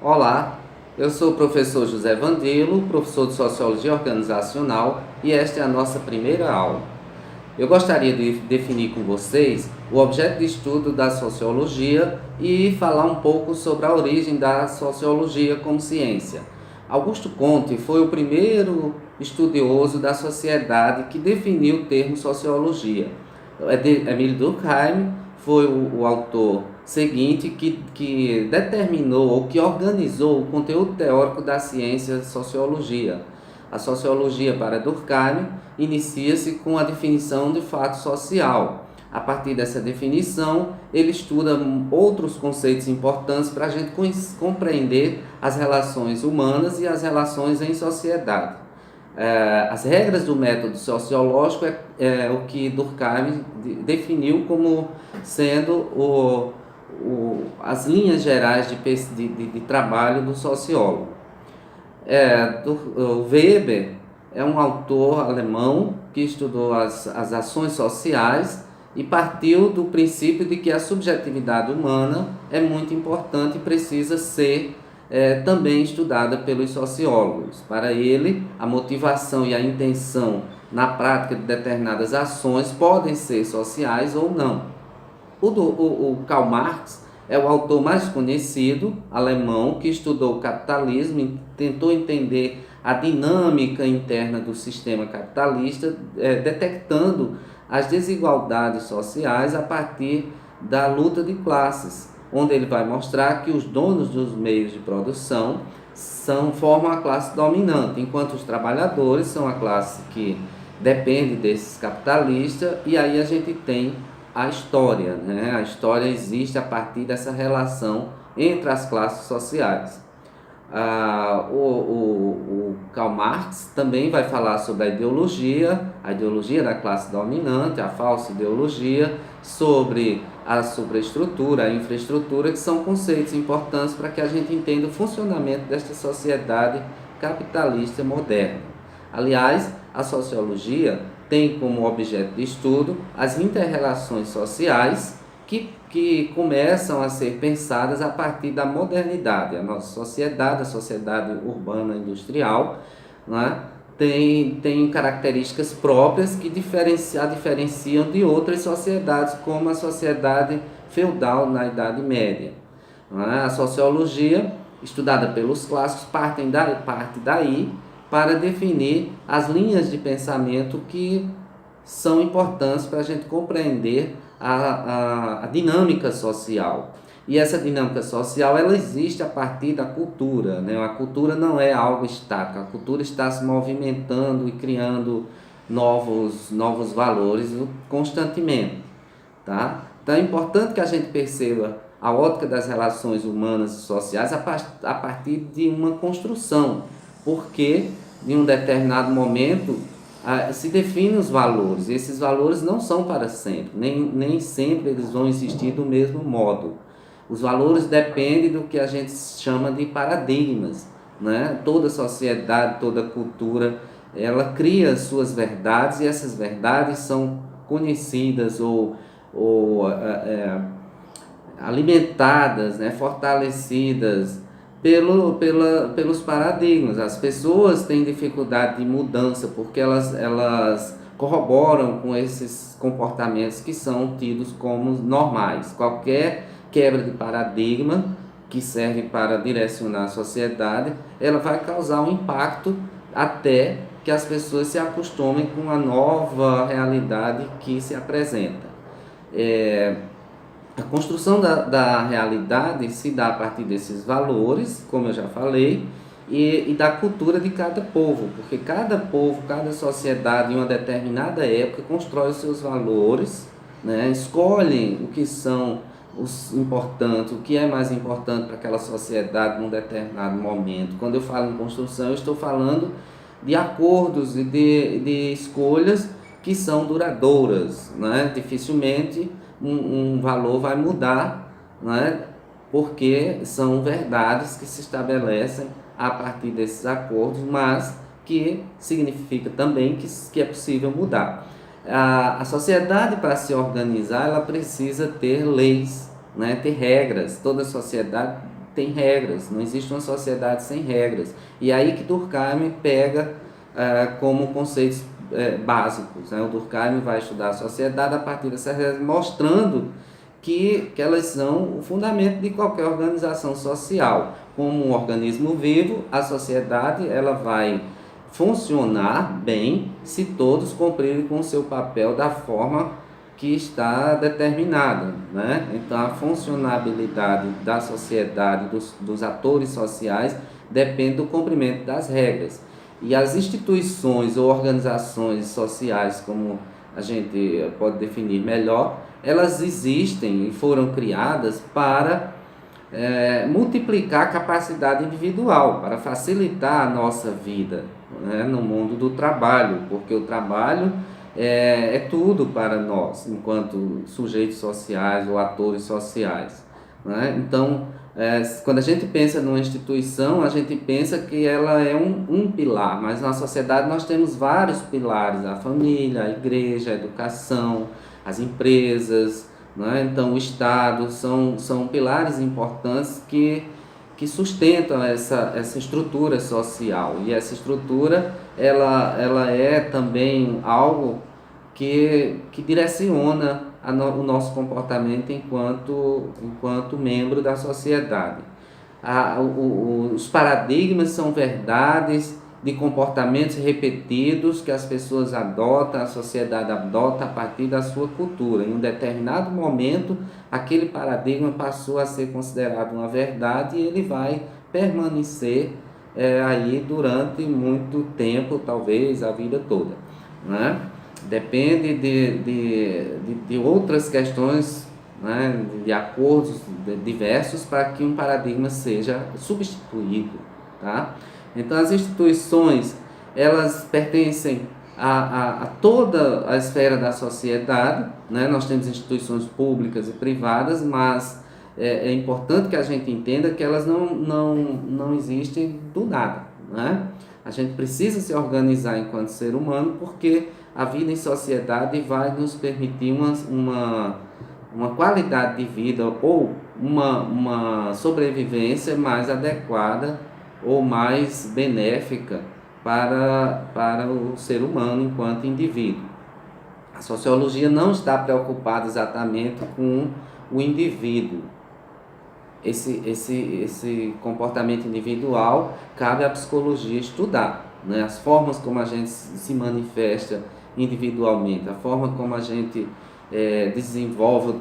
Olá, eu sou o professor José Vandilo, professor de Sociologia Organizacional, e esta é a nossa primeira aula. Eu gostaria de definir com vocês o objeto de estudo da sociologia e falar um pouco sobre a origem da sociologia como ciência. Augusto Comte foi o primeiro estudioso da sociedade que definiu o termo sociologia. Emile Durkheim foi o autor seguinte que determinou ou que organizou o conteúdo teórico da ciência sociologia. A sociologia, para Durkheim, inicia-se com a definição de fato social. A partir dessa definição, ele estuda outros conceitos importantes para a gente compreender as relações humanas e as relações em sociedade. As regras do método sociológico é o que Durkheim definiu como sendo as linhas gerais de trabalho do sociólogo. O Weber é um autor alemão que estudou as ações sociais e partiu do princípio de que a subjetividade humana é muito importante e precisa ser também estudada pelos sociólogos. Para ele, a motivação e a intenção na prática de determinadas ações podem ser sociais ou não. O Karl Marx é o autor mais conhecido, alemão, que estudou o capitalismo e tentou entender a dinâmica interna do sistema capitalista, detectando as desigualdades sociais a partir da luta de classes, onde ele vai mostrar que os donos dos meios de produção formam a classe dominante, enquanto os trabalhadores são a classe que depende desses capitalistas, e aí a gente tem a história, né? A história existe a partir dessa relação entre as classes sociais. O Karl Marx também vai falar sobre a ideologia da classe dominante, a falsa ideologia, sobre a superestrutura, a infraestrutura, que são conceitos importantes para que a gente entenda o funcionamento desta sociedade capitalista moderna. Aliás, a sociologia tem como objeto de estudo as interrelações sociais que começam a ser pensadas a partir da modernidade. A nossa sociedade, a sociedade urbana industrial, né, tem características próprias que a diferenciam de outras sociedades, como a sociedade feudal na Idade Média. Né? A sociologia, estudada pelos clássicos, parte daí para definir as linhas de pensamento que são importantes para a gente compreender a dinâmica social. E essa dinâmica social, ela existe a partir da cultura, né? A cultura não é algo estático, a cultura está se movimentando e criando novos valores constantemente, tá? Então é importante que a gente perceba a ótica das relações humanas e sociais a partir de uma construção, porque em um determinado momento se definem os valores, e esses valores não são para sempre, nem sempre eles vão existir do mesmo modo. Os valores dependem do que a gente chama de paradigmas, né? Toda sociedade, toda cultura, ela cria suas verdades, e essas verdades são conhecidas ou alimentadas, né? Fortalecidas pelos paradigmas. As pessoas têm dificuldade de mudança porque elas corroboram com esses comportamentos que são tidos como normais. Qualquer quebra de paradigma que serve para direcionar a sociedade, ela vai causar um impacto até que as pessoas se acostumem com a nova realidade que se apresenta. A construção da realidade se dá a partir desses valores, como eu já falei, e da cultura de cada povo, porque cada povo, cada sociedade em uma determinada época constrói os seus valores, né? Escolhem o que são os importantes, o que é mais importante para aquela sociedade num determinado momento. Quando eu falo em construção, eu estou falando de acordos e de escolhas que são duradouras, né? Dificilmente um valor vai mudar, né? Porque são verdades que se estabelecem a partir desses acordos, mas que significa também que é possível mudar. A sociedade, para se organizar, ela precisa ter leis, né? Ter regras. Toda sociedade tem regras, não existe uma sociedade sem regras. E aí que Durkheim pega como conceitos básicos, né? O Durkheim vai estudar a sociedade a partir dessas regras, mostrando que elas são o fundamento de qualquer organização social. Como um organismo vivo, a sociedade ela vai funcionar bem se todos cumprirem com o seu papel da forma que está determinada, né? Então, a funcionabilidade da sociedade, dos atores sociais, depende do cumprimento das regras. E as instituições ou organizações sociais, como a gente pode definir melhor, elas existem e foram criadas para multiplicar a capacidade individual, para facilitar a nossa vida, né, no mundo do trabalho, porque o trabalho é tudo para nós, enquanto sujeitos sociais ou atores sociais, né? Então, quando a gente pensa numa instituição, a gente pensa que ela é um pilar, mas na sociedade nós temos vários pilares: a família, a igreja, a educação, as empresas, né? Então, o Estado são pilares importantes que sustentam essa estrutura social. E essa estrutura ela é também algo que direciona o nosso comportamento enquanto membro da sociedade. Os paradigmas são verdades de comportamentos repetidos que as pessoas adotam, a sociedade adota a partir da sua cultura. Em um determinado momento, aquele paradigma passou a ser considerado uma verdade e ele vai permanecer aí durante muito tempo, talvez a vida toda, né? Depende de outras questões, né, de acordos diversos para que um paradigma seja substituído, tá? Então, as instituições, elas pertencem a toda a esfera da sociedade, né? Nós temos instituições públicas e privadas, mas é importante que a gente entenda que elas não existem do nada, né? A gente precisa se organizar enquanto ser humano, porque a vida em sociedade vai nos permitir uma qualidade de vida ou uma sobrevivência mais adequada ou mais benéfica para o ser humano enquanto indivíduo. A sociologia não está preocupada exatamente com o indivíduo. Esse comportamento individual cabe à psicologia estudar, né? As formas como a gente se manifesta individualmente, a forma como a gente desenvolve,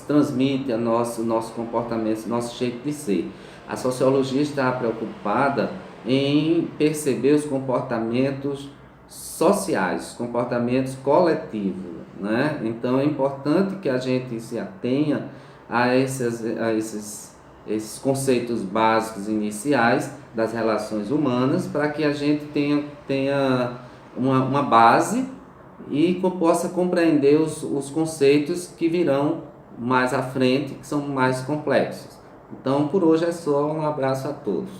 transmite o nosso comportamento, nosso jeito de ser. A sociologia está preocupada em perceber os comportamentos sociais, os comportamentos coletivos, né? Então é importante que a gente se atenha a esses conceitos básicos iniciais das relações humanas, para que a gente tenha uma base e possa compreender os conceitos que virão mais à frente, que são mais complexos. Então, por hoje é só. Um abraço a todos.